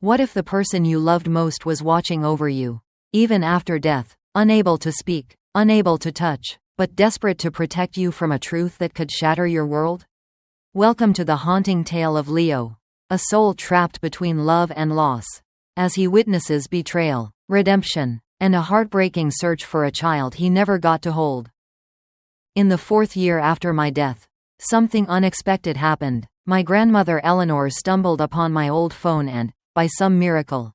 What if the person you loved most was watching over you, even after death, unable to speak, unable to touch, but desperate to protect you from a truth that could shatter your world? Welcome to the haunting tale of Leo, a soul trapped between love and loss, as he witnesses betrayal, redemption, and a heartbreaking search for a child he never got to hold. In the 4th year after my death, something unexpected happened. My grandmother Eleanor stumbled upon my old phone and, by some miracle,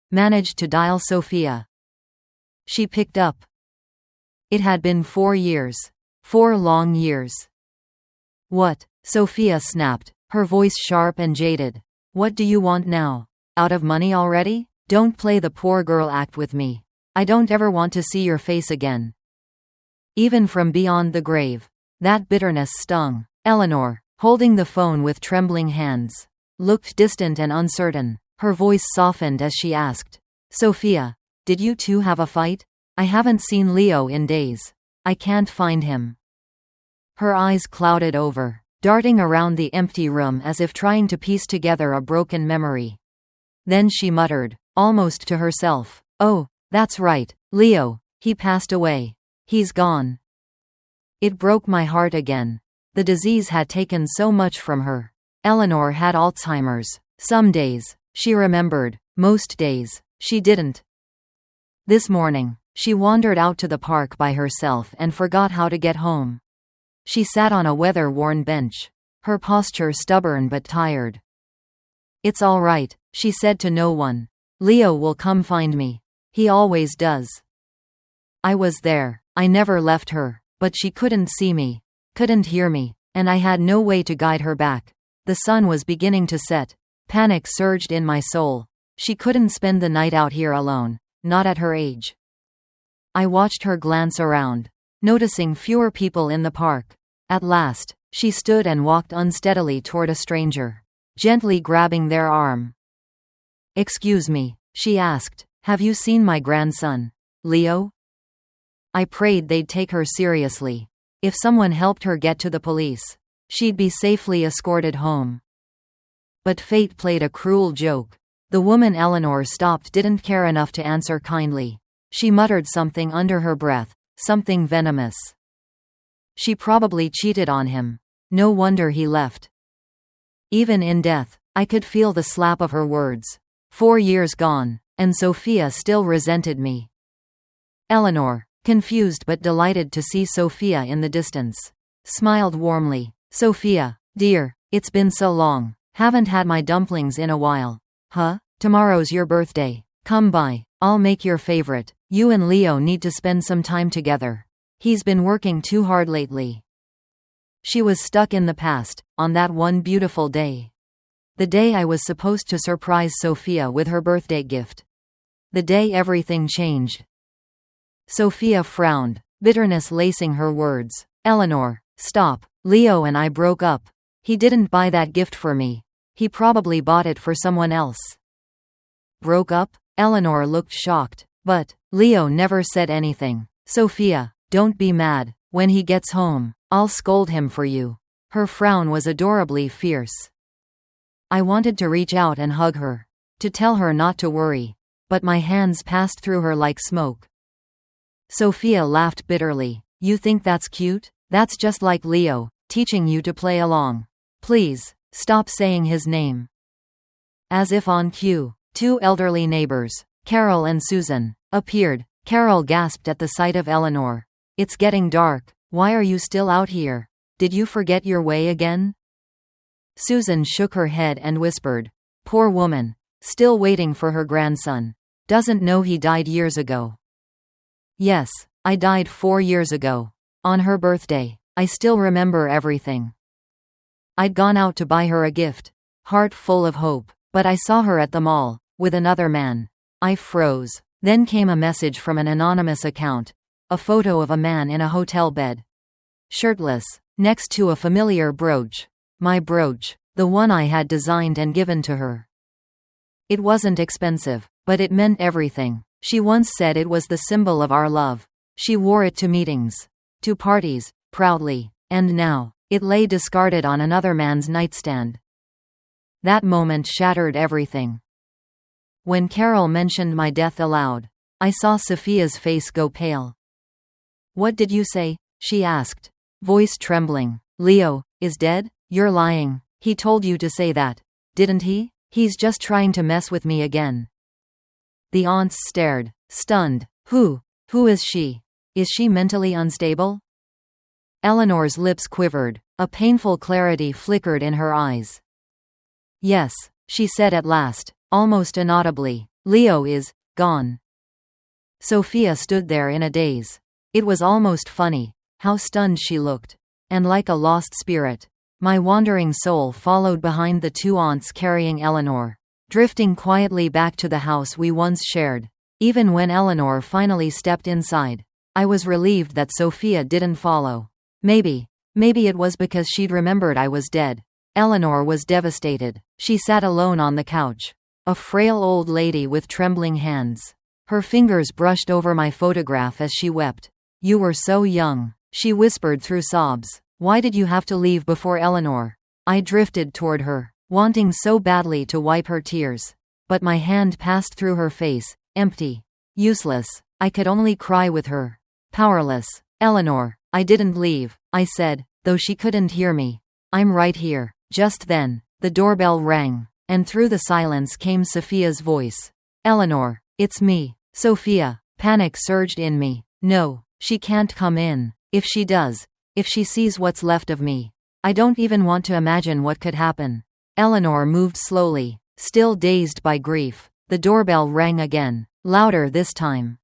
managed to dial Sophia. She picked up. It had been 4 years. 4 long years. What? Sophia snapped, her voice sharp and jaded. What do you want now? Out of money already? Don't play the poor girl act with me. I don't ever want to see your face again. Even from beyond the grave. That bitterness stung. Eleanor, holding the phone with trembling hands, looked distant and uncertain. Her voice softened as she asked, Sophia, did you two have a fight? I haven't seen Leo in days. I can't find him. Her eyes clouded over, darting around the empty room as if trying to piece together a broken memory. Then she muttered, almost to herself, oh, that's right, Leo, he passed away. He's gone. It broke my heart again. The disease had taken so much from her. Eleanor had Alzheimer's. Some days, she remembered. Most days, she didn't. This morning, she wandered out to the park by herself and forgot how to get home. She sat on a weather-worn bench, her posture stubborn but tired. It's all right, she said to no one. Leo will come find me. He always does. I was there. I never left her, but she couldn't see me, couldn't hear me, and I had no way to guide her back. The sun was beginning to set. Panic surged in my soul. She couldn't spend the night out here alone, not at her age. I watched her glance around, noticing fewer people in the park. At last, she stood and walked unsteadily toward a stranger, gently grabbing their arm. Excuse me, she asked, have you seen my grandson, Leo? I prayed they'd take her seriously. If someone helped her get to the police, she'd be safely escorted home. But fate played a cruel joke. The woman Eleanor stopped didn't care enough to answer kindly. She muttered something under her breath, something venomous. She probably cheated on him. No wonder he left. Even in death, I could feel the slap of her words. 4 years gone, and Sophia still resented me. Eleanor, confused but delighted to see Sophia in the distance, smiled warmly. Sophia, dear, it's been so long. Haven't had my dumplings in a while. Huh? Tomorrow's your birthday. Come by. I'll make your favorite. You and Leo need to spend some time together. He's been working too hard lately. She was stuck in the past, on that one beautiful day. The day I was supposed to surprise Sophia with her birthday gift. The day everything changed. Sophia frowned, bitterness lacing her words. Eleanor, stop. Leo and I broke up. He didn't buy that gift for me. He probably bought it for someone else. Broke up? Eleanor looked shocked. But, Leo never said anything. Sophia, don't be mad. When he gets home, I'll scold him for you. Her frown was adorably fierce. I wanted to reach out and hug her, to tell her not to worry, but my hands passed through her like smoke. Sophia laughed bitterly. You think that's cute? That's just like Leo, teaching you to play along. Please, stop saying his name. As if on cue, 2 elderly neighbors, Carol and Susan, appeared. Carol gasped at the sight of Eleanor. It's getting dark. Why are you still out here? Did you forget your way again? Susan shook her head and whispered, poor woman, still waiting for her grandson. Doesn't know he died years ago. Yes, I died 4 years ago. On her birthday. I still remember everything. I'd gone out to buy her a gift, heart full of hope, but I saw her at the mall, with another man. I froze. Then came a message from an anonymous account, a photo of a man in a hotel bed, shirtless, next to a familiar brooch. My brooch, the one I had designed and given to her. It wasn't expensive, but it meant everything. She once said it was the symbol of our love. She wore it to meetings, to parties, proudly, and now, it lay discarded on another man's nightstand. That moment shattered everything. When Carol mentioned my death aloud, I saw Sophia's face go pale. "What did you say?" she asked, voice trembling. "Leo is dead? You're lying. He told you to say that, didn't he? He's just trying to mess with me again." The aunts stared, stunned. Who is she? Is she mentally unstable?" Eleanor's lips quivered. A painful clarity flickered in her eyes. "Yes," she said at last, almost inaudibly. "Leo is gone." Sophia stood there in a daze. It was almost funny, how stunned she looked. And like a lost spirit, my wandering soul followed behind the two aunts carrying Eleanor, drifting quietly back to the house we once shared. Even when Eleanor finally stepped inside, I was relieved that Sophia didn't follow. Maybe it was because she'd remembered I was dead. Eleanor was devastated. She sat alone on the couch, a frail old lady with trembling hands. Her fingers brushed over my photograph as she wept. "You were so young," she whispered through sobs. "Why did you have to leave before Eleanor?" I drifted toward her, wanting so badly to wipe her tears. But my hand passed through her face, empty. Useless. I could only cry with her. Powerless. "Eleanor, I didn't leave," I said, though she couldn't hear me. "I'm right here." Just then, the doorbell rang, and through the silence came Sophia's voice. "Eleanor, it's me." "Sophia." Panic surged in me. "No, she can't come in. If she does, if she sees what's left of me, I don't even want to imagine what could happen." Eleanor moved slowly, still dazed by grief. The doorbell rang again, louder this time.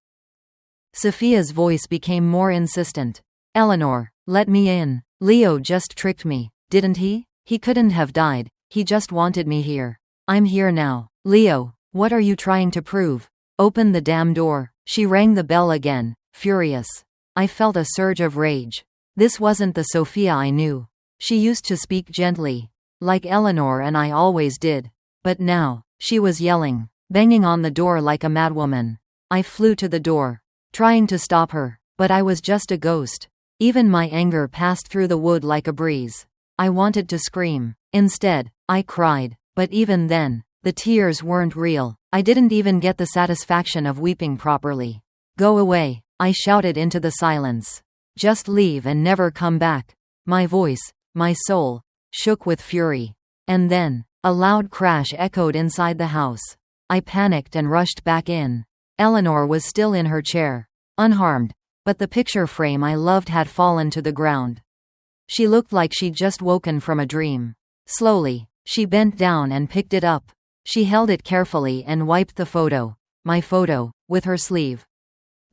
Sophia's voice became more insistent. "Eleanor, let me in. Leo just tricked me, didn't he? He couldn't have died. He just wanted me here. I'm here now." "Leo, what are you trying to prove? Open the damn door." She rang the bell again, furious. I felt a surge of rage. This wasn't the Sophia I knew. She used to speak gently, like Eleanor and I always did. But now, she was yelling, banging on the door like a madwoman. I flew to the door, trying to stop her, but I was just a ghost. Even my anger passed through the wood like a breeze. I wanted to scream. Instead, I cried. But even then, the tears weren't real. I didn't even get the satisfaction of weeping properly. "Go away," I shouted into the silence. "Just leave and never come back." My voice, my soul, shook with fury. And then, a loud crash echoed inside the house. I panicked and rushed back in. Eleanor was still in her chair, unharmed, but the picture frame I loved had fallen to the ground. She looked like she'd just woken from a dream. Slowly, she bent down and picked it up. She held it carefully and wiped the photo, my photo, with her sleeve.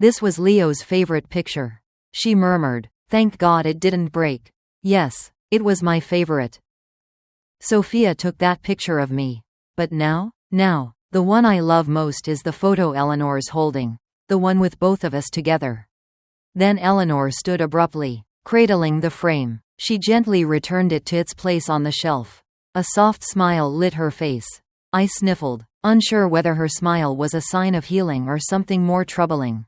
"This was Leo's favorite picture," she murmured. "Thank God it didn't break." "Yes, it was my favorite. Sophia took that picture of me. But now, the one I love most is the photo Eleanor's holding. The one with both of us together." Then Eleanor stood abruptly, cradling the frame. She gently returned it to its place on the shelf. A soft smile lit her face. I sniffled, unsure whether her smile was a sign of healing or something more troubling.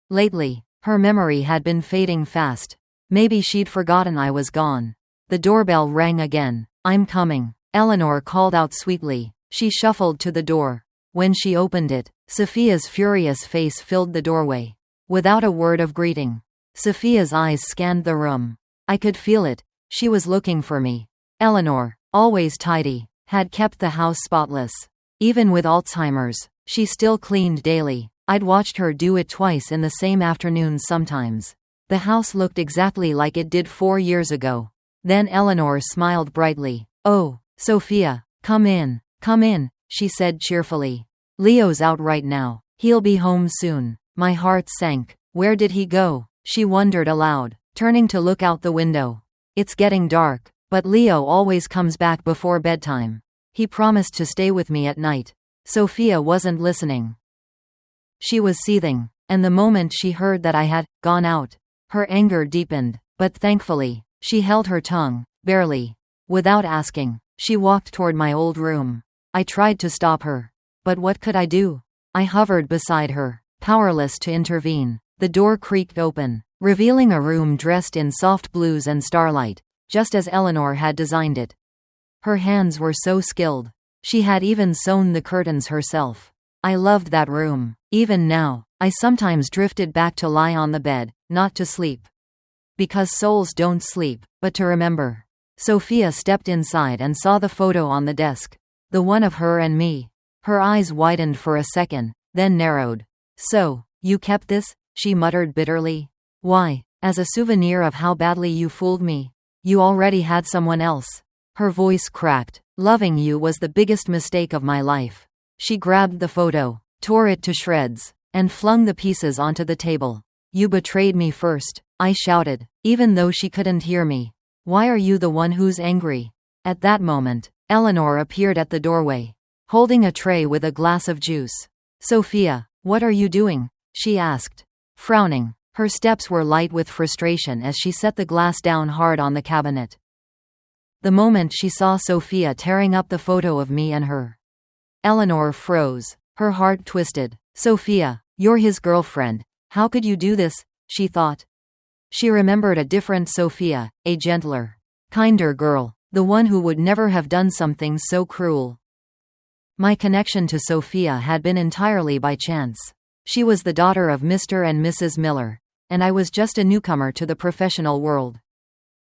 Lately, her memory had been fading fast. Maybe she'd forgotten I was gone. The doorbell rang again. "I'm coming," Eleanor called out sweetly. She shuffled to the door. When she opened it, Sophia's furious face filled the doorway. Without a word of greeting, Sophia's eyes scanned the room. I could feel it. She was looking for me. Eleanor, always tidy, had kept the house spotless. Even with Alzheimer's, she still cleaned daily. I'd watched her do it twice in the same afternoon sometimes. The house looked exactly like it did 4 years ago. Then Eleanor smiled brightly. "Oh, Sophia, come in, she said cheerfully. "Leo's out right now. He'll be home soon." My heart sank. Where did he go? She wondered aloud, turning to look out the window. It's getting dark, but Leo always comes back before bedtime. He promised to stay with me at night. Sophia wasn't listening. She was seething, and the moment she heard that I had gone out, her anger deepened, but thankfully, she held her tongue, barely. Without asking, she walked toward my old room. I tried to stop her. But what could I do? I hovered beside her, powerless to intervene. The door creaked open, revealing a room dressed in soft blues and starlight, just as Eleanor had designed it. Her hands were so skilled. She had even sewn the curtains herself. I loved that room. Even now, I sometimes drifted back to lie on the bed, not to sleep. Because souls don't sleep, but to remember. Sophia stepped inside and saw the photo on the desk. The one of her and me. Her eyes widened for a second, then narrowed. So, you kept this? She muttered bitterly. Why? As a souvenir of how badly you fooled me. You already had someone else. Her voice cracked. Loving you was the biggest mistake of my life. She grabbed the photo, tore it to shreds, and flung the pieces onto the table. You betrayed me first, I shouted, even though she couldn't hear me. Why are you the one who's angry? At that moment, Eleanor appeared at the doorway, holding a tray with a glass of juice. Sophia, what are you doing? She asked, frowning. Her steps were light with frustration as she set the glass down hard on the cabinet. The moment she saw Sophia tearing up the photo of me and her, Eleanor froze, her heart twisted. Sophia, you're his girlfriend. How could you do this? She thought. She remembered a different Sophia, a gentler, kinder girl, the one who would never have done something so cruel. My connection to Sophia had been entirely by chance. She was the daughter of Mr. and Mrs. Miller, and I was just a newcomer to the professional world.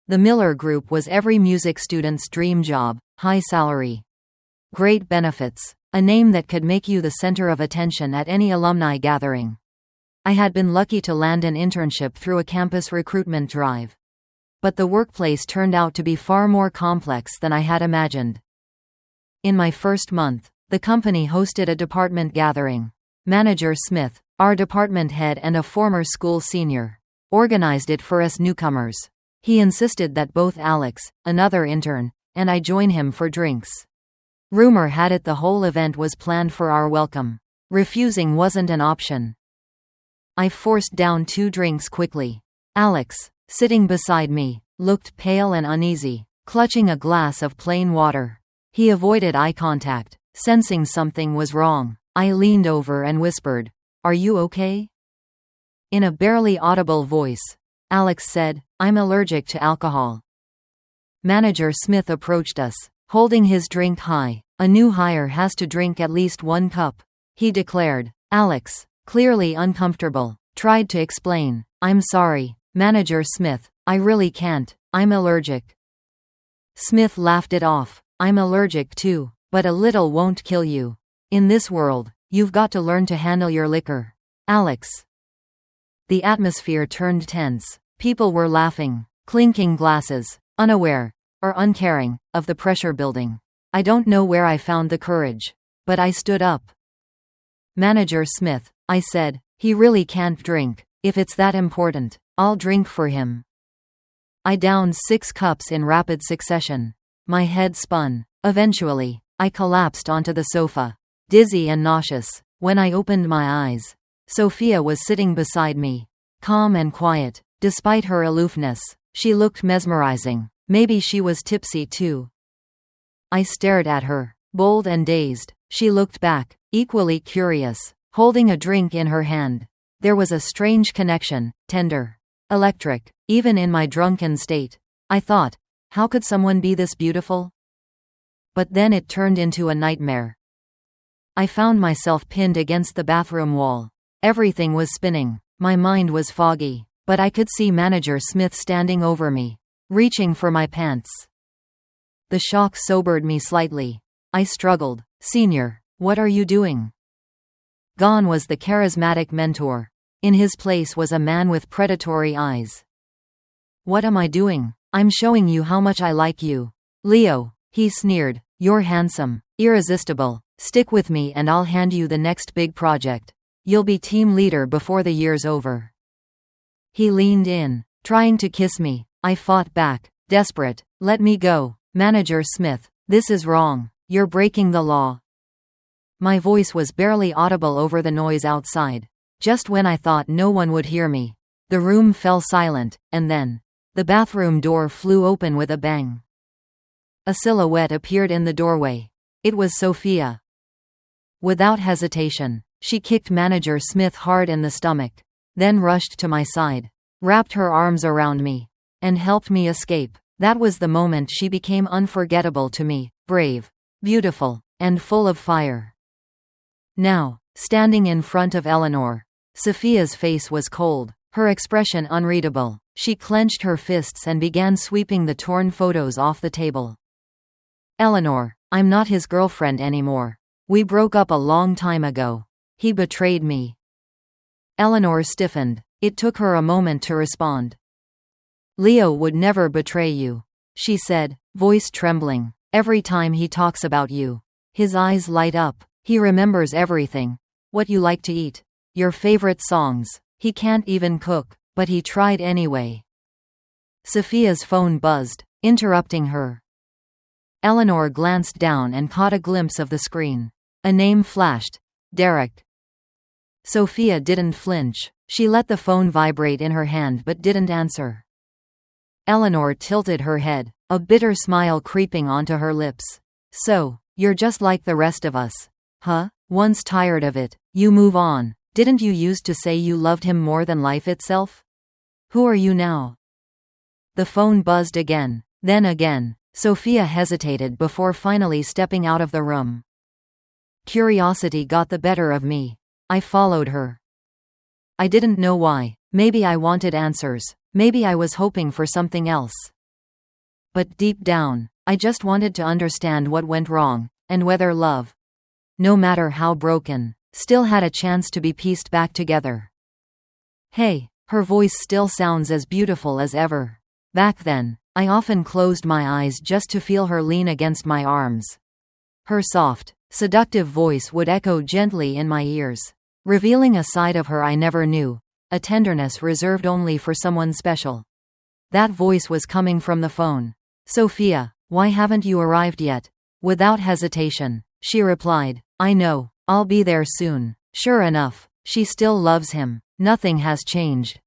The Miller Group was every music student's dream job, high salary, great benefits, a name that could make you the center of attention at any alumni gathering. I had been lucky to land an internship through a campus recruitment drive. But the workplace turned out to be far more complex than I had imagined. In my first month, the company hosted a department gathering. Manager Smith, our department head and a former school senior, organized it for us newcomers. He insisted that both Alex, another intern, and I join him for drinks. Rumor had it the whole event was planned for our welcome. Refusing wasn't an option. I forced down 2 drinks quickly. Alex, sitting beside me, looked pale and uneasy, clutching a glass of plain water. He avoided eye contact, sensing something was wrong. I leaned over and whispered, "Are you okay?" In a barely audible voice, Alex said, "I'm allergic to alcohol." Manager Smith approached us, holding his drink high. "A new hire has to drink at least 1 cup," he declared. Alex, clearly uncomfortable, tried to explain. "I'm sorry, Manager Smith, I really can't, I'm allergic." Smith laughed it off. "I'm allergic too, but a little won't kill you. In this world, you've got to learn to handle your liquor, Alex." The atmosphere turned tense. People were laughing, clinking glasses, unaware, or uncaring, of the pressure building. I don't know where I found the courage, but I stood up. "Manager Smith," I said, "he really can't drink. If it's that important, I'll drink for him." I downed 6 cups in rapid succession. My head spun. Eventually, I collapsed onto the sofa, dizzy and nauseous. When I opened my eyes, Sophia was sitting beside me, calm and quiet. Despite her aloofness, she looked mesmerizing. Maybe she was tipsy too. I stared at her, bold and dazed. She looked back, equally curious, holding a drink in her hand. There was a strange connection, tender, electric, even in my drunken state. I thought, how could someone be this beautiful? But then it turned into a nightmare. I found myself pinned against the bathroom wall. Everything was spinning. My mind was foggy, but I could see Manager Smith standing over me, reaching for my pants. The shock sobered me slightly. I struggled. "Senior, what are you doing?" Gone was the charismatic mentor. In his place was a man with predatory eyes. "What am I doing? I'm showing you how much I like you. Leo," he sneered. "You're handsome, irresistible. Stick with me and I'll hand you the next big project. You'll be team leader before the year's over." He leaned in, trying to kiss me. I fought back, desperate. "Let me go, Manager Smith. This is wrong. You're breaking the law." My voice was barely audible over the noise outside. Just when I thought no one would hear me, the room fell silent, and then the bathroom door flew open with a bang. A silhouette appeared in the doorway. It was Sophia. Without hesitation, she kicked Manager Smith hard in the stomach, then rushed to my side, wrapped her arms around me, and helped me escape. That was the moment she became unforgettable to me, brave, beautiful, and full of fire. Now, standing in front of Eleanor. Sophia's face was cold, her expression unreadable. She clenched her fists and began sweeping the torn photos off the table. Eleanor, I'm not his girlfriend anymore. We broke up a long time ago. He betrayed me. Eleanor stiffened. It took her a moment to respond. Leo would never betray you, she said, voice trembling. Every time he talks about you, his eyes light up. He remembers everything. What you like to eat. Your favorite songs. He can't even cook, but he tried anyway. Sophia's phone buzzed, interrupting her. Eleanor glanced down and caught a glimpse of the screen. A name flashed. Derek. Sophia didn't flinch. She let the phone vibrate in her hand but didn't answer. Eleanor tilted her head, a bitter smile creeping onto her lips. So, you're just like the rest of us. Huh? Once tired of it, you move on. Didn't you used to say you loved him more than life itself? Who are you now? The phone buzzed again, then again. Sophia hesitated before finally stepping out of the room. Curiosity got the better of me. I followed her. I didn't know why. Maybe I wanted answers. Maybe I was hoping for something else. But deep down, I just wanted to understand what went wrong, and whether love, no matter how broken, still had a chance to be pieced back together. Hey, her voice still sounds as beautiful as ever. Back then, I often closed my eyes just to feel her lean against my arms. Her soft, seductive voice would echo gently in my ears, revealing a side of her I never knew, a tenderness reserved only for someone special. That voice was coming from the phone. Sophia, why haven't you arrived yet? Without hesitation, she replied, I know, I'll be there soon. Sure enough, she still loves him. Nothing has changed.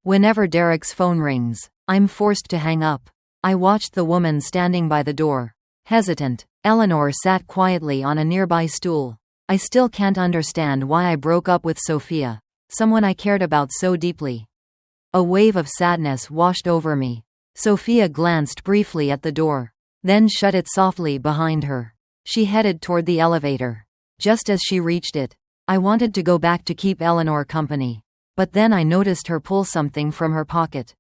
Whenever Derek's phone rings, I'm forced to hang up. I watched the woman standing by the door. Hesitant, Eleanor sat quietly on a nearby stool. I still can't understand why I broke up with Sophia, someone I cared about so deeply. A wave of sadness washed over me. Sophia glanced briefly at the door, then shut it softly behind her. She headed toward the elevator. Just as she reached it, I wanted to go back to keep Eleanor company. But then I noticed her pull something from her pocket.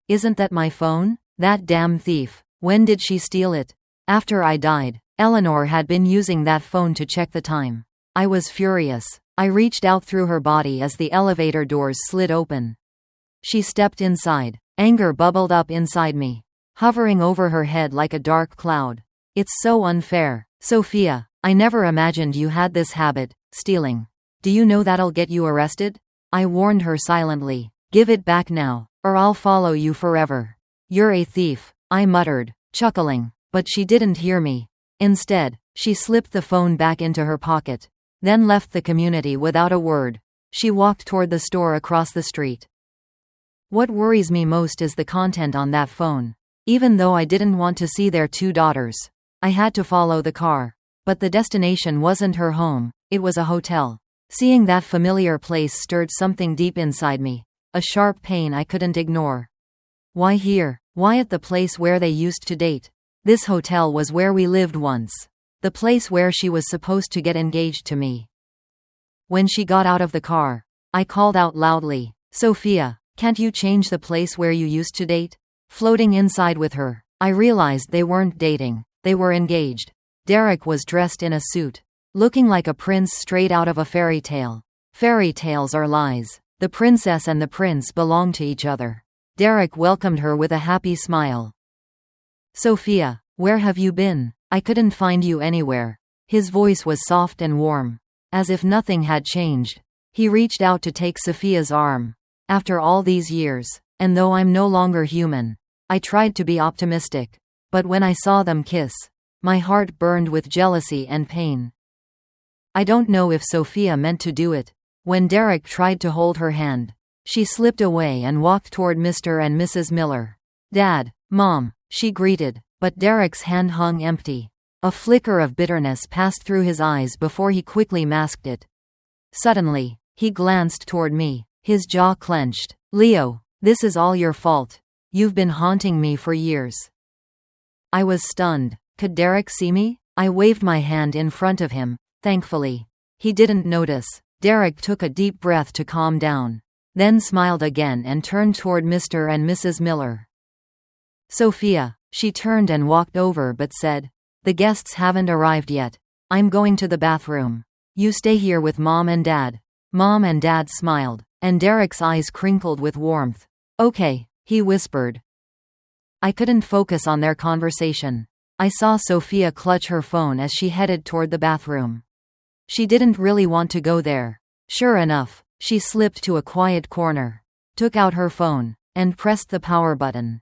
Isn't that my phone? That damn thief. When did she steal it? After I died, Eleanor had been using that phone to check the time. I was furious. I reached out through her body as the elevator doors slid open. She stepped inside. Anger bubbled up inside me, hovering over her head like a dark cloud. It's so unfair. Sophia, I never imagined you had this habit, stealing. Do you know that'll get you arrested? I warned her silently. Give it back now, or I'll follow you forever. You're a thief, I muttered, chuckling, but she didn't hear me. Instead, she slipped the phone back into her pocket, then left the community without a word. She walked toward the store across the street. What worries me most is the content on that phone. Even though I didn't want to see their 2 daughters, I had to follow the car. But the destination wasn't her home, it was a hotel. Seeing that familiar place stirred something deep inside me, a sharp pain I couldn't ignore. Why here? Why at the place where they used to date? This hotel was where we lived once. The place where she was supposed to get engaged to me. When she got out of the car, I called out loudly, Sophia, can't you change the place where you used to date? Floating inside with her, I realized they weren't dating, they were engaged. Derek was dressed in a suit, looking like a prince straight out of a fairy tale. Fairy tales are lies. The princess and the prince belong to each other. Derek welcomed her with a happy smile. Sophia, where have you been? I couldn't find you anywhere. His voice was soft and warm, as if nothing had changed. He reached out to take Sophia's arm. After all these years, and though I'm no longer human, I tried to be optimistic. But when I saw them kiss, my heart burned with jealousy and pain. I don't know if Sophia meant to do it. When Derek tried to hold her hand, she slipped away and walked toward Mr. and Mrs. Miller. Dad, Mom, she greeted, but Derek's hand hung empty. A flicker of bitterness passed through his eyes before he quickly masked it. Suddenly, he glanced toward me, his jaw clenched. Leo, this is all your fault. You've been haunting me for years. I was stunned. Could Derek see me? I waved my hand in front of him, thankfully. He didn't notice. Derek took a deep breath to calm down, then smiled again and turned toward Mr. and Mrs. Miller. Sophia. She turned and walked over but said, "The guests haven't arrived yet. I'm going to the bathroom. You stay here with Mom and Dad." Mom and Dad smiled, and Derek's eyes crinkled with warmth. "Okay," he whispered. I couldn't focus on their conversation. I saw Sophia clutch her phone as she headed toward the bathroom. She didn't really want to go there. Sure enough, she slipped to a quiet corner, took out her phone, and pressed the power button.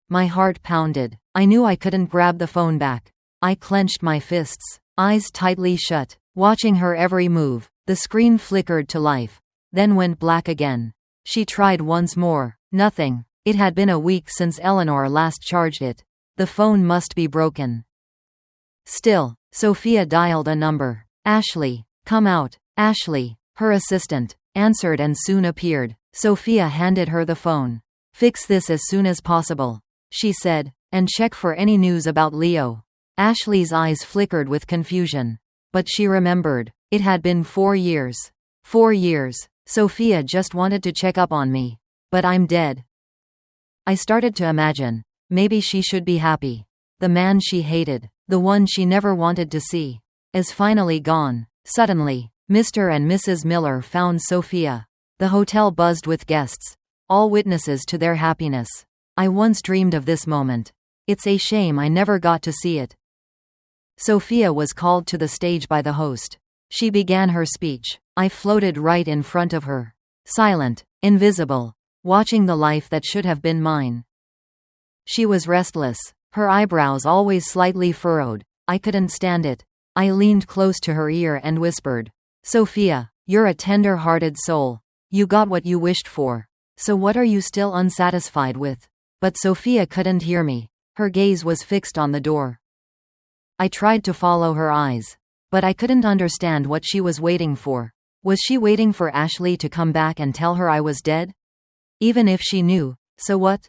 My heart pounded. I knew I couldn't grab the phone back. I clenched my fists, eyes tightly shut, watching her every move. The screen flickered to life, then went black again. She tried once more. Nothing. It had been a week since Eleanor last charged it. The phone must be broken. Still, Sophia dialed a number. Ashley. "Come out." Ashley, her assistant, answered and soon appeared. Sophia handed her the phone. "Fix this as soon as possible," she said, "and check for any news about Leo." Ashley's eyes flickered with confusion. But she remembered. It had been 4 years. 4 years. Sophia just wanted to check up on me. But I'm dead. I started to imagine. Maybe she should be happy. The man she hated, the one she never wanted to see, is finally gone. Suddenly, Mr. and Mrs. Miller found Sophia. The hotel buzzed with guests, all witnesses to their happiness. I once dreamed of this moment. It's a shame I never got to see it. Sophia was called to the stage by the host. She began her speech. I floated right in front of her, silent, invisible, watching the life that should have been mine. She was restless, her eyebrows always slightly furrowed. I couldn't stand it. I leaned close to her ear and whispered, "Sophia, you're a tender-hearted soul. You got what you wished for. So what are you still unsatisfied with?" But Sophia couldn't hear me. Her gaze was fixed on the door. I tried to follow her eyes, but I couldn't understand what she was waiting for. Was she waiting for Ashley to come back and tell her I was dead? Even if she knew, so what?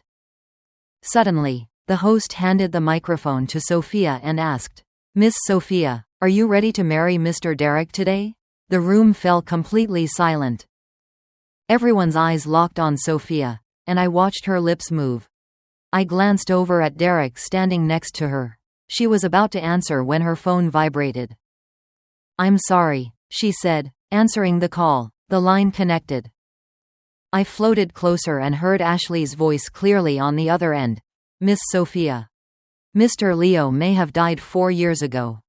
Suddenly, the host handed the microphone to Sophia and asked, "Miss Sophia, are you ready to marry Mr. Derek today?" The room fell completely silent. Everyone's eyes locked on Sophia, and I watched her lips move. I glanced over at Derek standing next to her. She was about to answer when her phone vibrated. "I'm sorry," she said, answering the call. The line connected. I floated closer and heard Ashley's voice clearly on the other end. "Miss Sophia. Mr. Leo may have died 4 years ago."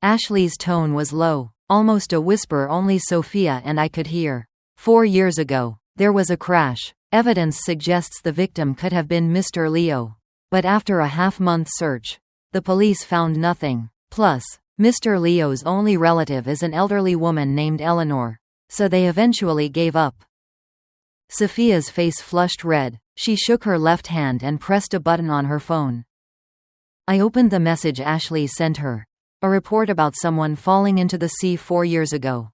Ashley's tone was low, almost a whisper only Sophia and I could hear. 4 years ago, there was a crash. Evidence suggests the victim could have been Mr. Leo. But after a half-month search, the police found nothing. Plus, Mr. Leo's only relative is an elderly woman named Eleanor. So they eventually gave up. Sophia's face flushed red. She shook her left hand and pressed a button on her phone. I opened the message Ashley sent her. A report about someone falling into the sea 4 years ago.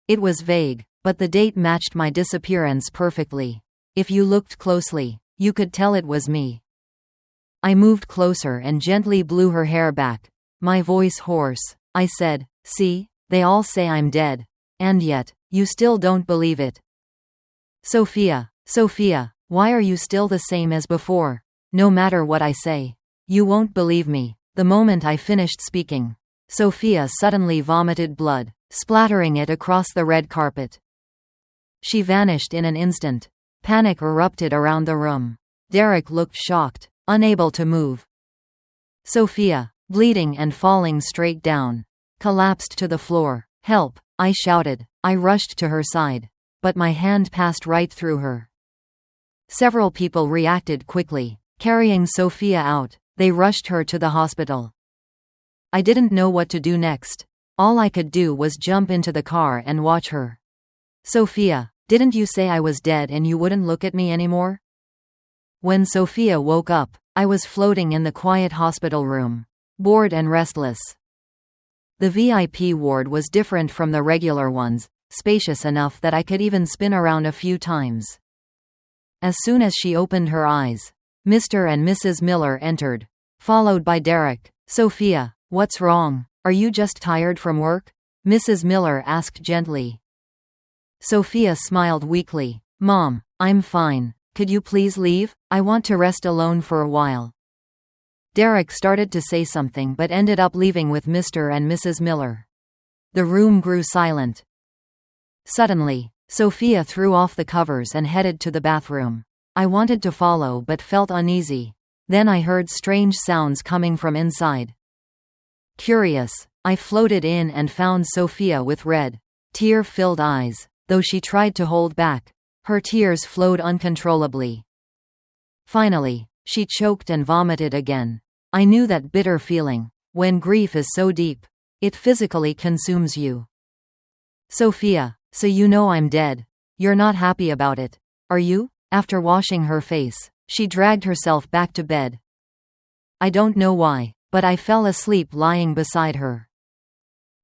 It was vague, but the date matched my disappearance perfectly. If you looked closely, you could tell it was me. I moved closer and gently blew her hair back, my voice hoarse. I said, "See, they all say I'm dead. And yet, you still don't believe it. Sophia, Sophia, why are you still the same as before? No matter what I say, you won't believe me." The moment I finished speaking, Sophia suddenly vomited blood, splattering it across the red carpet. She vanished in an instant. Panic erupted around the room. Derek looked shocked, unable to move. Sophia, bleeding and falling straight down, collapsed to the floor. "Help!" I shouted. I rushed to her side, but my hand passed right through her. Several people reacted quickly, carrying Sophia out. They rushed her to the hospital. I didn't know what to do next. All I could do was jump into the car and watch her. "Sophia, didn't you say I was dead and you wouldn't look at me anymore?" When Sophia woke up, I was floating in the quiet hospital room, bored and restless. The VIP ward was different from the regular ones, spacious enough that I could even spin around a few times. As soon as she opened her eyes, Mr. and Mrs. Miller entered, followed by Derek. "Sophia, what's wrong? Are you just tired from work?" Mrs. Miller asked gently. Sophia smiled weakly. Mom, I'm fine. Could you please leave? I want to rest alone for a while. Derek started to say something but ended up leaving with Mr. and Mrs. Miller. The room grew silent. Suddenly, Sophia threw off the covers and headed to the bathroom. I wanted to follow but felt uneasy. Then I heard strange sounds coming from inside. Curious, I floated in and found Sophia with red, tear-filled eyes. Though she tried to hold back, her tears flowed uncontrollably. Finally, she choked and vomited again. I knew that bitter feeling. When grief is so deep, it physically consumes you. Sophia, so you know I'm dead. You're not happy about it, are you? After washing her face, she dragged herself back to bed. I don't know why, but I fell asleep lying beside her.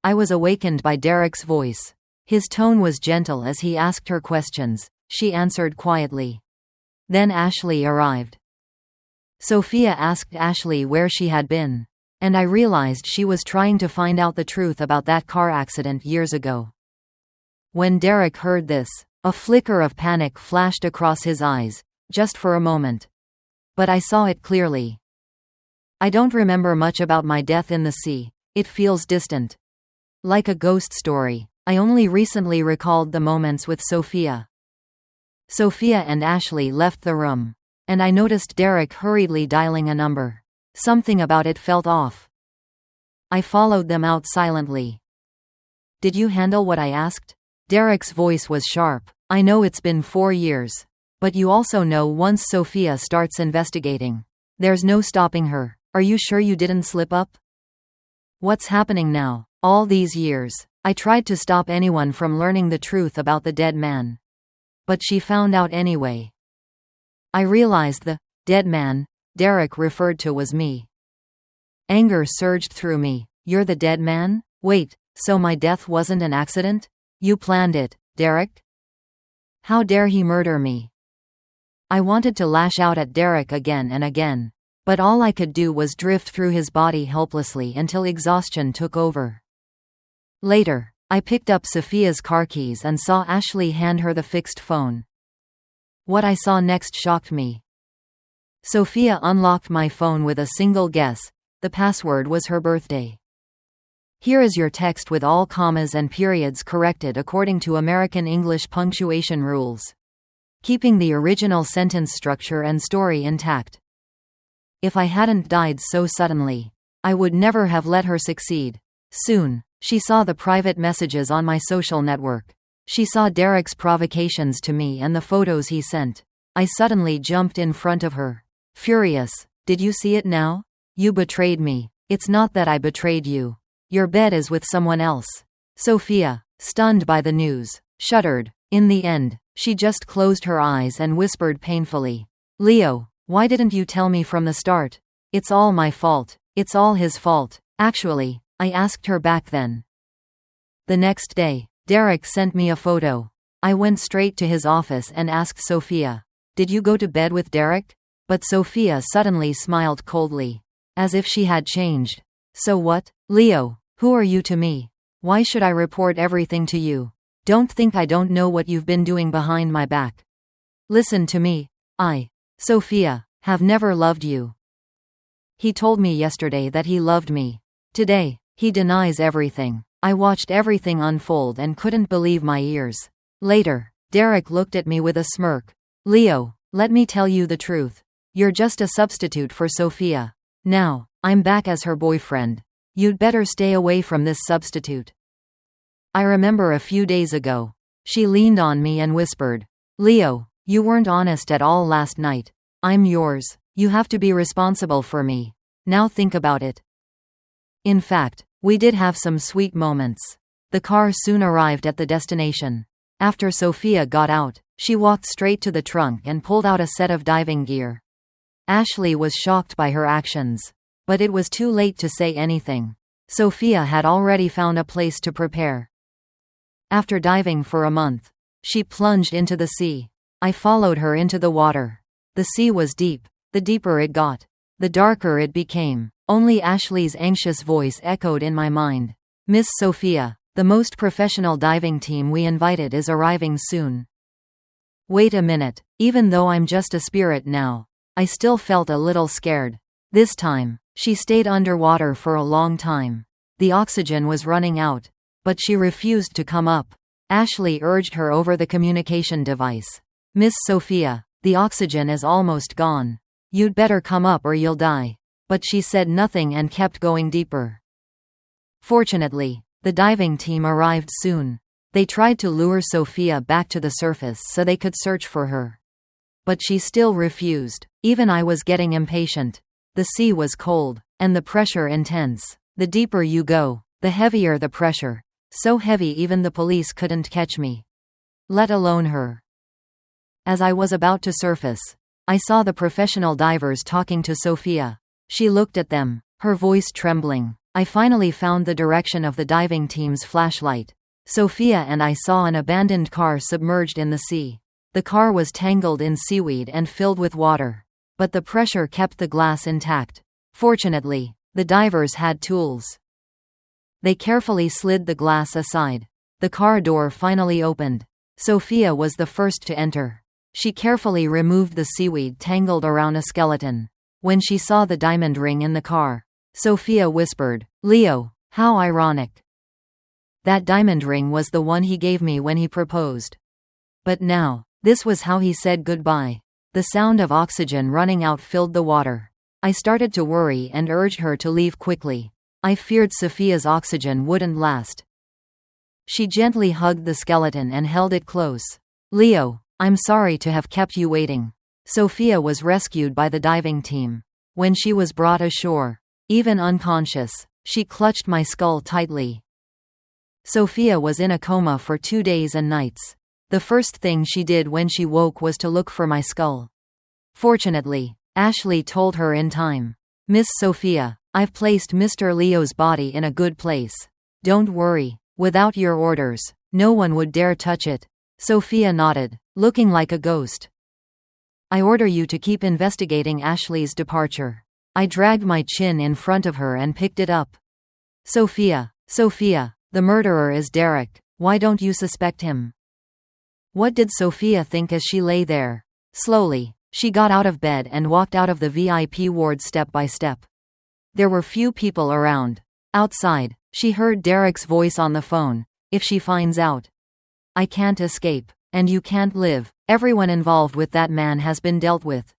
I was awakened by Derek's voice. His tone was gentle as he asked her questions. She answered quietly. Then Ashley arrived. Sophia asked Ashley where she had been, and I realized she was trying to find out the truth about that car accident years ago. When Derek heard this, a flicker of panic flashed across his eyes, just for a moment. But I saw it clearly. I don't remember much about my death in the sea. It feels distant. Like a ghost story. I only recently recalled the moments with Sophia. Sophia and Ashley left the room, and I noticed Derek hurriedly dialing a number. Something about it felt off. I followed them out silently. Did you handle what I asked? Derek's voice was sharp. I know it's been 4 years. But you also know once Sophia starts investigating, there's no stopping her. Are you sure you didn't slip up? What's happening now? All these years, I tried to stop anyone from learning the truth about the dead man. But she found out anyway. I realized the dead man Derek referred to was me. Anger surged through me. You're the dead man? Wait, so my death wasn't an accident? You planned it, Derek? How dare he murder me? I wanted to lash out at Derek again and again, but all I could do was drift through his body helplessly until exhaustion took over. Later, I picked up Sophia's car keys and saw Ashley hand her the fixed phone. What I saw next shocked me. Sophia unlocked my phone with a single guess. The password was her birthday. Here is your text with all commas and periods corrected according to American English punctuation rules, keeping the original sentence structure and story intact. If I hadn't died so suddenly, I would never have let her succeed. Soon, she saw the private messages on my social network. She saw Derek's provocations to me and the photos he sent. I suddenly jumped in front of her. Furious. Did you see it now? You betrayed me. It's not that I betrayed you. Your bed is with someone else. Sophia, stunned by the news, shuddered. In the end, she just closed her eyes and whispered painfully, Leo, why didn't you tell me from the start? It's all my fault. It's all his fault. Actually, I asked her back then. The next day, Derek sent me a photo. I went straight to his office and asked Sophia, did you go to bed with Derek? But Sophia suddenly smiled coldly, as if she had changed. So what? Leo, who are you to me? Why should I report everything to you? Don't think I don't know what you've been doing behind my back. Listen to me. I, Sophia, have never loved you. He told me yesterday that he loved me. Today, he denies everything. I watched everything unfold and couldn't believe my ears. Later, Derek looked at me with a smirk. Leo, let me tell you the truth. You're just a substitute for Sophia. Now, I'm back as her boyfriend. You'd better stay away from this substitute. I remember a few days ago. She leaned on me and whispered, Leo, you weren't honest at all last night. I'm yours. You have to be responsible for me. Now think about it. In fact, we did have some sweet moments. The car soon arrived at the destination. After Sophia got out, she walked straight to the trunk and pulled out a set of diving gear. Ashley was shocked by her actions. But it was too late to say anything. Sophia had already found a place to prepare. After diving for a month, she plunged into the sea. I followed her into the water. The sea was deep. The deeper it got, the darker it became. Only Ashley's anxious voice echoed in my mind. Miss Sophia, The most professional diving team we invited is arriving soon. Wait a minute, even though I'm just a spirit now, I still felt a little scared. This time, she stayed underwater for a long time. The oxygen was running out, but she refused to come up. Ashley urged her over the communication device. Miss Sophia, the oxygen is almost gone. You'd better come up or you'll die. But she said nothing and kept going deeper. Fortunately, the diving team arrived soon. They tried to lure Sophia back to the surface so they could search for her. But she still refused. Even I was getting impatient. The sea was cold, and the pressure intense. The deeper you go, the heavier the pressure. So heavy even the police couldn't catch me. Let alone her. As I was about to surface, I saw the professional divers talking to Sophia. She looked at them, her voice trembling. I finally found the direction of the diving team's flashlight. Sophia and I saw an abandoned car submerged in the sea. The car was tangled in seaweed and filled with water. But the pressure kept the glass intact. Fortunately, the divers had tools. They carefully slid the glass aside. The car door finally opened. Sophia was the first to enter. She carefully removed the seaweed tangled around a skeleton. When she saw the diamond ring in the car, Sophia whispered, "Leo, how ironic. That diamond ring was the one he gave me when he proposed. But now, this was how he said goodbye." The sound of oxygen running out filled the water. I started to worry and urged her to leave quickly. I feared Sophia's oxygen wouldn't last. She gently hugged the skeleton and held it close. "Leo, I'm sorry to have kept you waiting." Sophia was rescued by the diving team. When she was brought ashore, even unconscious, she clutched my skull tightly. Sophia was in a coma for 2 days and nights. The first thing she did when she woke was to look for my skull. Fortunately, Ashley told her in time. "Miss Sophia, I've placed Mr. Leo's body in a good place. Don't worry, without your orders, no one would dare touch it." Sophia nodded, looking like a ghost. "I order you to keep investigating Ashley's departure." I dragged my chin in front of her and picked it up. Sophia, the murderer is Derek. Why don't you suspect him?" What did Sophia think as she lay there? Slowly, she got out of bed and walked out of the VIP ward step by step. There were few people around. Outside, she heard Derek's voice on the phone. "If she finds out, I can't escape, and you can't live. Everyone involved with that man has been dealt with."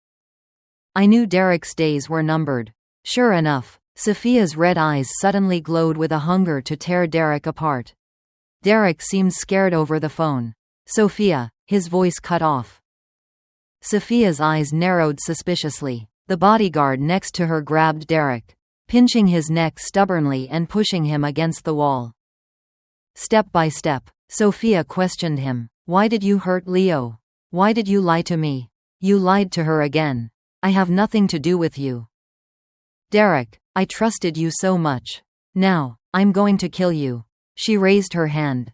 I knew Derek's days were numbered. Sure enough, Sophia's red eyes suddenly glowed with a hunger to tear Derek apart. Derek seemed scared over the phone. "Sophia," his voice cut off. Sophia's eyes narrowed suspiciously. The bodyguard next to her grabbed Derek, pinching his neck stubbornly and pushing him against the wall. Step by step, Sophia questioned him. "Why did you hurt Leo? Why did you lie to me?" "You lied to her again. I have nothing to do with you." "Derek, I trusted you so much. Now, I'm going to kill you." She raised her hand.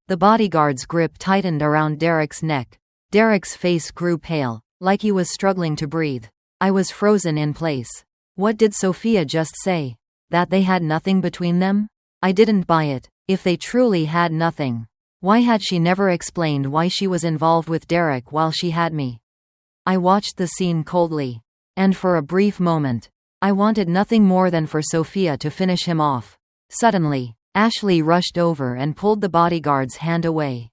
The bodyguard's grip tightened around Derek's neck. Derek's face grew pale, like he was struggling to breathe. I was frozen in place. What did Sophia just say? That they had nothing between them? I didn't buy it. If they truly had nothing, why had she never explained why she was involved with Derek while she had me? I watched the scene coldly. And for a brief moment, I wanted nothing more than for Sophia to finish him off. Suddenly, Ashley rushed over and pulled the bodyguard's hand away.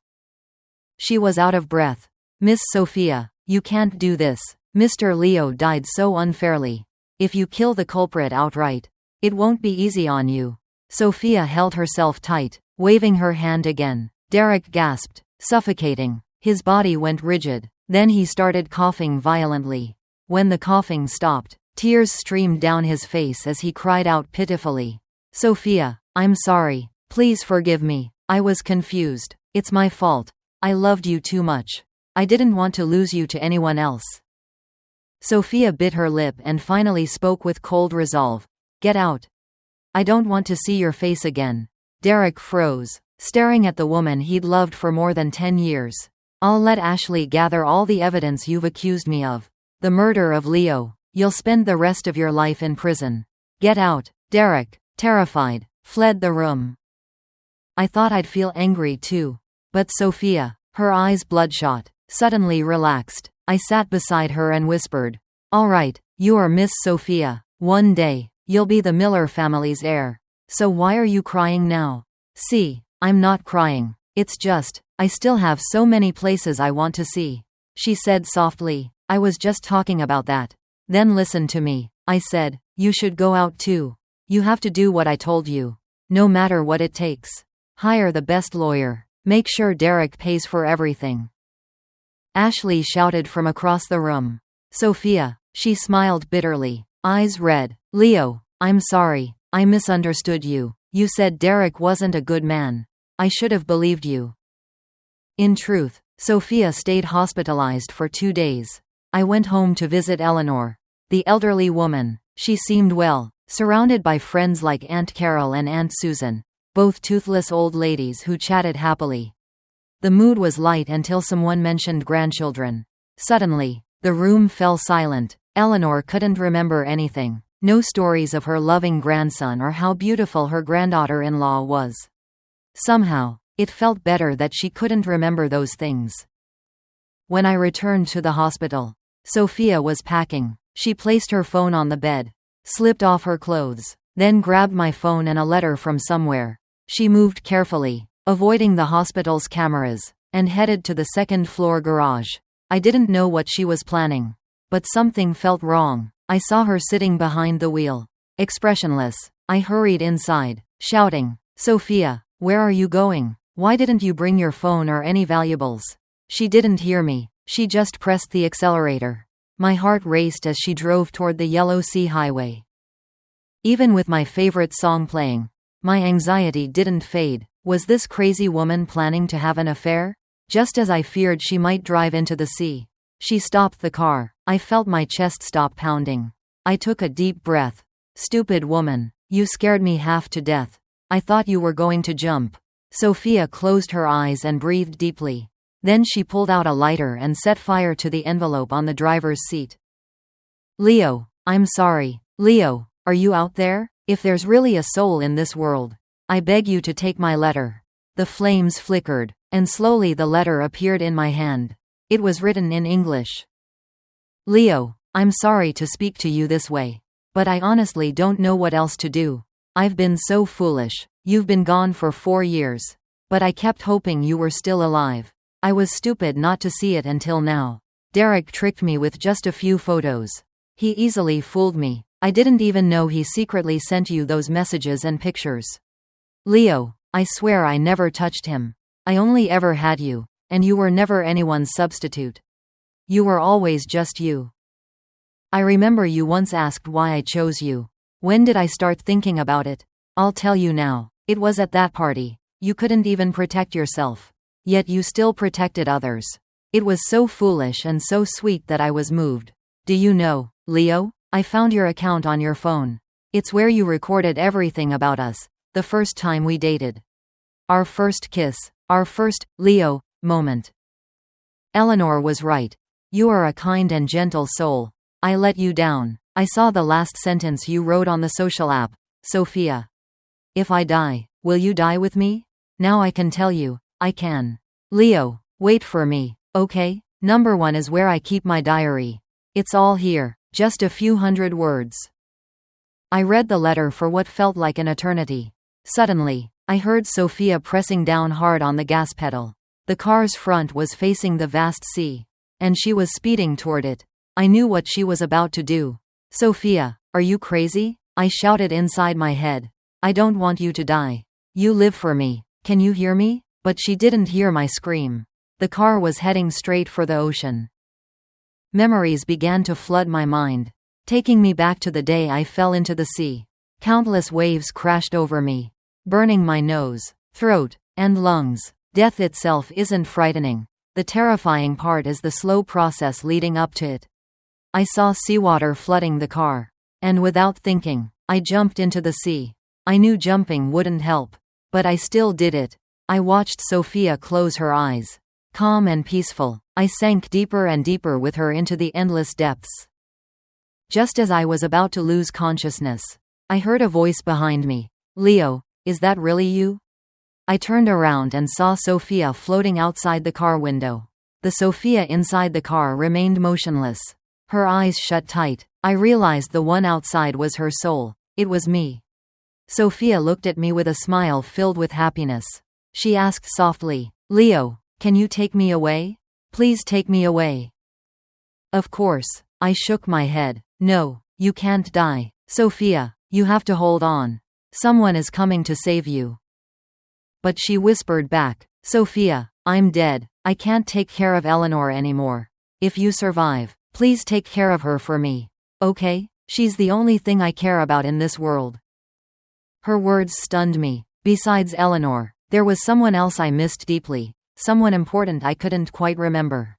She was out of breath. "Miss Sophia, you can't do this. Mr. Leo died so unfairly. If you kill the culprit outright, it won't be easy on you." Sophia held herself tight, waving her hand again. Derek gasped, suffocating. His body went rigid. Then he started coughing violently. When the coughing stopped, tears streamed down his face as he cried out pitifully. "Sophia, I'm sorry. Please forgive me. I was confused. It's my fault. I loved you too much. I didn't want to lose you to anyone else." Sophia bit her lip and finally spoke with cold resolve. "Get out. I don't want to see your face again." Derek froze, staring at the woman he'd loved for more than 10 years. "I'll let Ashley gather all the evidence you've accused me of. The murder of Leo. You'll spend the rest of your life in prison. Get out." Derek, terrified, fled the room. I thought I'd feel angry too. But Sophia, her eyes bloodshot, suddenly relaxed. I sat beside her and whispered, "All right, you are Miss Sophia. One day, you'll be the Miller family's heir. So why are you crying now?" "See, I'm not crying. It's just, I still have so many places I want to see," she said softly. "I was just talking about that." "Then listen to me," I said. "You should go out too. You have to do what I told you. No matter what it takes. Hire the best lawyer. Make sure Derek pays for everything." Ashley shouted from across the room. "Sophia," she smiled bitterly, eyes red. "Leo, I'm sorry. I misunderstood you. You said Derek wasn't a good man. I should have believed you." In truth, Sophia stayed hospitalized for 2 days. I went home to visit Eleanor, the elderly woman. She seemed well, surrounded by friends like Aunt Carol and Aunt Susan, both toothless old ladies who chatted happily. The mood was light until someone mentioned grandchildren. Suddenly, the room fell silent. Eleanor couldn't remember anything. No stories of her loving grandson or how beautiful her granddaughter-in-law was. Somehow, it felt better that she couldn't remember those things. When I returned to the hospital, Sophia was packing. She placed her phone on the bed, slipped off her clothes, then grabbed my phone and a letter from somewhere. She moved carefully, avoiding the hospital's cameras, and headed to the second-floor garage. I didn't know what she was planning, but something felt wrong. I saw her sitting behind the wheel, expressionless. I hurried inside, shouting, "Sophia, where are you going? Why didn't you bring your phone or any valuables?" She didn't hear me. She just pressed the accelerator. My heart raced as she drove toward the Yellow Sea Highway. Even with my favorite song playing, my anxiety didn't fade. Was this crazy woman planning to have an affair? Just as I feared she might drive into the sea, she stopped the car. I felt my chest stop pounding. I took a deep breath. "Stupid woman, you scared me half to death. I thought you were going to jump." Sophia closed her eyes and breathed deeply. Then she pulled out a lighter and set fire to the envelope on the driver's seat. "Leo, I'm sorry. Leo, are you out there? If there's really a soul in this world, I beg you to take my letter." The flames flickered, and slowly the letter appeared in my hand. It was written in English. "Leo, I'm sorry to speak to you this way, but I honestly don't know what else to do. I've been so foolish. You've been gone for 4 years. But I kept hoping you were still alive. I was stupid not to see it until now. Derek tricked me with just a few photos. He easily fooled me. I didn't even know he secretly sent you those messages and pictures. Leo, I swear I never touched him. I only ever had you, and you were never anyone's substitute. You were always just you. I remember you once asked why I chose you. When did I start thinking about it? I'll tell you now. It was at that party. You couldn't even protect yourself. Yet you still protected others. It was so foolish and so sweet that I was moved. Do you know, Leo? I found your account on your phone. It's where you recorded everything about us, the first time we dated. Our first kiss, our first, Leo, moment. Eleanor was right. You are a kind and gentle soul. I let you down. I saw the last sentence you wrote on the social app, Sophia. If I die, will you die with me? Now I can tell you, I can. Leo, wait for me, okay? Number 1 is where I keep my diary. It's all here, just a few hundred words. I read the letter for what felt like an eternity. Suddenly, I heard Sophia pressing down hard on the gas pedal. The car's front was facing the vast sea, and she was speeding toward it. I knew what she was about to do. Sophia, are you crazy? I shouted inside my head. I don't want you to die. You live for me. Can you hear me? But she didn't hear my scream. The car was heading straight for the ocean. Memories began to flood my mind, taking me back to the day I fell into the sea. Countless waves crashed over me, burning my nose, throat, and lungs. Death itself isn't frightening. The terrifying part is the slow process leading up to it. I saw seawater flooding the car, and without thinking, I jumped into the sea. I knew jumping wouldn't help, but I still did it. I watched Sophia close her eyes. Calm and peaceful, I sank deeper and deeper with her into the endless depths. Just as I was about to lose consciousness, I heard a voice behind me. Leo, is that really you? I turned around and saw Sophia floating outside the car window. The Sophia inside the car remained motionless. Her eyes shut tight. I realized the one outside was her soul. It was me. Sophia looked at me with a smile filled with happiness. She asked softly, "Leo, can you take me away? Please take me away." Of course. I shook my head. "No, you can't die. Sophia, you have to hold on. Someone is coming to save you." But she whispered back, "Sophia, I'm dead. I can't take care of Eleanor anymore. If you survive, please take care of her for me. Okay? She's the only thing I care about in this world." Her words stunned me. Besides Eleanor, there was someone else I missed deeply, someone important I couldn't quite remember.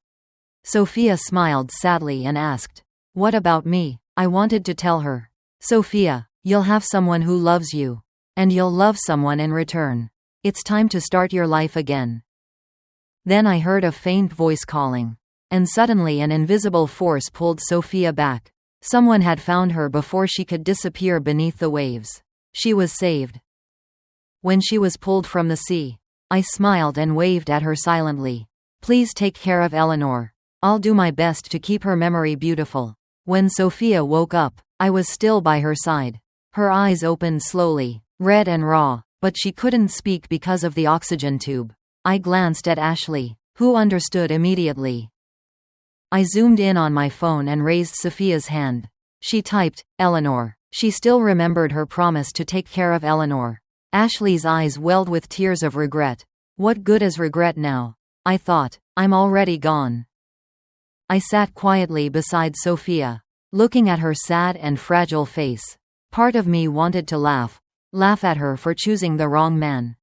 Sophia smiled sadly and asked, "What about me?" I wanted to tell her, "Sophia, you'll have someone who loves you. And you'll love someone in return. It's time to start your life again." Then I heard a faint voice calling. And suddenly an invisible force pulled Sophia back. Someone had found her before she could disappear beneath the waves. She was saved. When she was pulled from the sea, I smiled and waved at her silently. "Please take care of Eleanor. I'll do my best to keep her memory beautiful." When Sophia woke up, I was still by her side. Her eyes opened slowly, red and raw, but she couldn't speak because of the oxygen tube. I glanced at Ashley, who understood immediately. I zoomed in on my phone and raised Sophia's hand. She typed, "Eleanor." She still remembered her promise to take care of Eleanor. Ashley's eyes welled with tears of regret. What good is regret now? I thought. I'm already gone. I sat quietly beside Sophia, looking at her sad and fragile face. Part of me wanted to laugh at her for choosing the wrong man.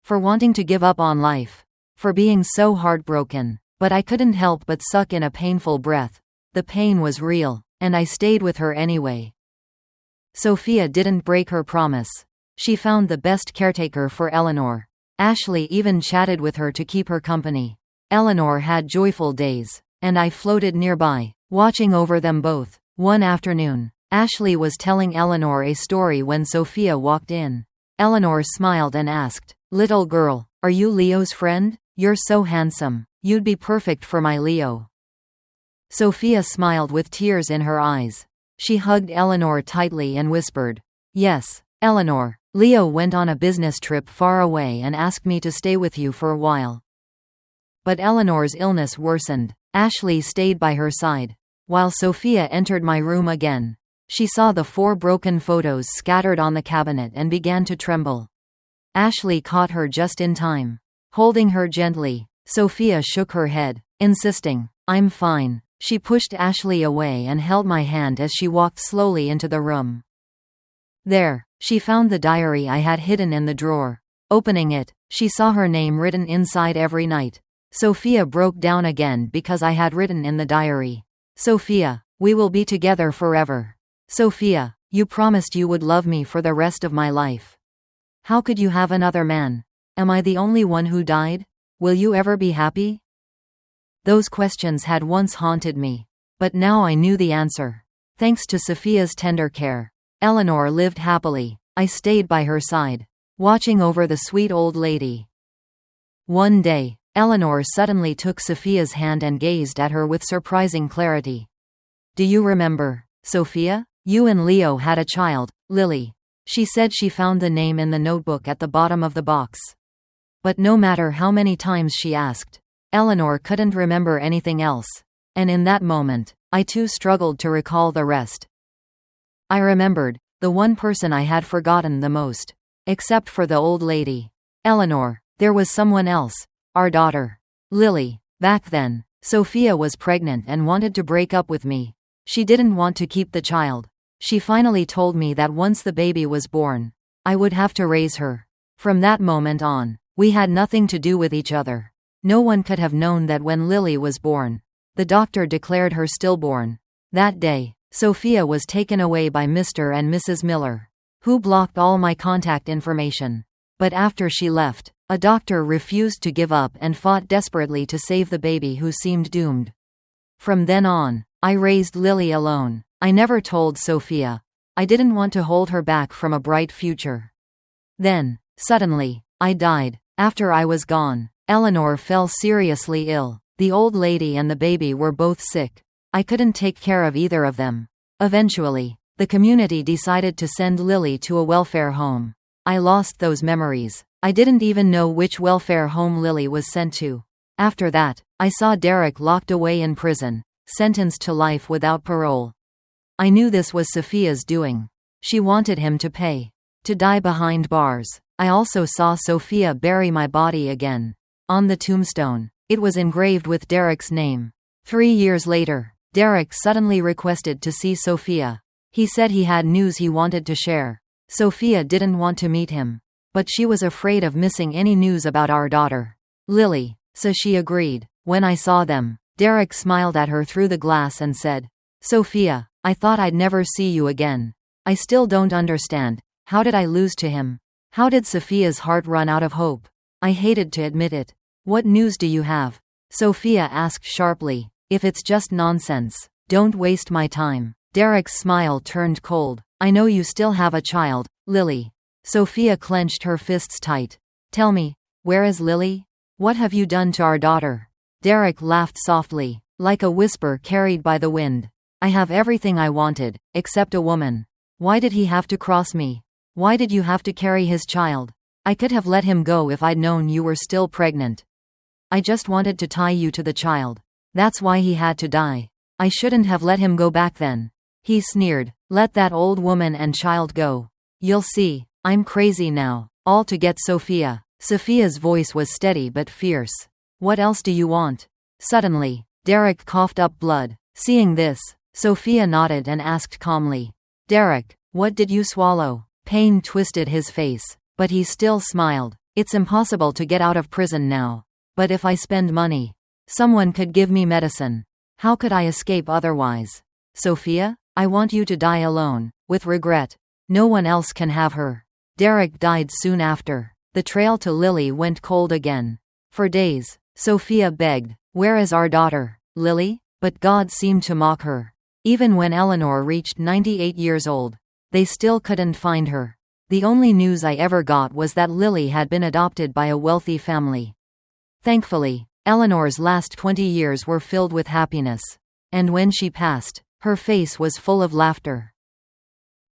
For wanting to give up on life. For being so heartbroken. But I couldn't help but suck in a painful breath. The pain was real, and I stayed with her anyway. Sophia didn't break her promise. She found the best caretaker for Eleanor. Ashley even chatted with her to keep her company. Eleanor had joyful days, and I floated nearby, watching over them both. One afternoon, Ashley was telling Eleanor a story when Sophia walked in. Eleanor smiled and asked, "Little girl, are you Leo's friend? You're so handsome. You'd be perfect for my Leo." Sophia smiled with tears in her eyes. She hugged Eleanor tightly and whispered, "Yes, Eleanor, Leo went on a business trip far away and asked me to stay with you for a while." But Eleanor's illness worsened. Ashley stayed by her side. While Sophia entered my room again, she saw the 4 broken photos scattered on the cabinet and began to tremble. Ashley caught her just in time. Holding her gently, Sophia shook her head, insisting, "I'm fine." She pushed Ashley away and held my hand as she walked slowly into the room. There, she found the diary I had hidden in the drawer. Opening it, she saw her name written inside every night. Sophia broke down again because I had written in the diary, "Sophia, we will be together forever. Sophia, you promised you would love me for the rest of my life. How could you have another man? Am I the only one who died? Will you ever be happy?" Those questions had once haunted me. But now I knew the answer. Thanks to Sophia's tender care, Eleanor lived happily. I stayed by her side, watching over the sweet old lady. One day, Eleanor suddenly took Sophia's hand and gazed at her with surprising clarity. "Do you remember, Sophia? You and Leo had a child, Lily." She said she found the name in the notebook at the bottom of the box. But no matter how many times she asked, Eleanor couldn't remember anything else. And in that moment, I too struggled to recall the rest. I remembered the one person I had forgotten the most. Except for the old lady, Eleanor, there was someone else, our daughter, Lily. Back then, Sophia was pregnant and wanted to break up with me. She didn't want to keep the child. She finally told me that once the baby was born, I would have to raise her. From that moment on, we had nothing to do with each other. No one could have known that when Lily was born, the doctor declared her stillborn. That day, Sophia was taken away by Mr. and Mrs. Miller, who blocked all my contact information. But after she left, a doctor refused to give up and fought desperately to save the baby who seemed doomed. From then on, I raised Lily alone. I never told Sophia. I didn't want to hold her back from a bright future. Then, suddenly, I died. After I was gone, Eleanor fell seriously ill. The old lady and the baby were both sick. I couldn't take care of either of them. Eventually, the community decided to send Lily to a welfare home. I lost those memories. I didn't even know which welfare home Lily was sent to. After that, I saw Derek locked away in prison, sentenced to life without parole. I knew this was Sophia's doing. She wanted him to pay. To die behind bars. I also saw Sophia bury my body again. On the tombstone, it was engraved with Derek's name. 3 years later, Derek suddenly requested to see Sophia. He said he had news he wanted to share. Sophia didn't want to meet him, but she was afraid of missing any news about our daughter, Lily, so she agreed. When I saw them, Derek smiled at her through the glass and said, "Sophia, I thought I'd never see you again. I still don't understand. How did I lose to him? How did Sophia's heart run out of hope?" I hated to admit it. "What news do you have?" Sophia asked sharply. "If it's just nonsense, don't waste my time." Derek's smile turned cold. "I know you still have a child, Lily." Sophia clenched her fists tight. "Tell me, where is Lily? What have you done to our daughter?" Derek laughed softly, like a whisper carried by the wind. "I have everything I wanted, except a woman. Why did he have to cross me? Why did you have to carry his child? I could have let him go if I'd known you were still pregnant. I just wanted to tie you to the child. That's why he had to die. I shouldn't have let him go back then." He sneered. "Let that old woman and child go. You'll see, I'm crazy now, all to get Sophia." Sophia's voice was steady but fierce. "What else do you want?" Suddenly, Derek coughed up blood. Seeing this, Sophia nodded and asked calmly, "Derek, what did you swallow?" Pain twisted his face, but he still smiled. "It's impossible to get out of prison now. But if I spend money, someone could give me medicine. How could I escape otherwise? Sophia, I want you to die alone, with regret. No one else can have her." Derek died soon after. The trail to Lily went cold again. For days, Sophia begged, "Where is our daughter, Lily?" But God seemed to mock her. Even when Eleanor reached 98 years old, they still couldn't find her. The only news I ever got was that Lily had been adopted by a wealthy family. Thankfully, Eleanor's last 20 years were filled with happiness. And when she passed, her face was full of laughter.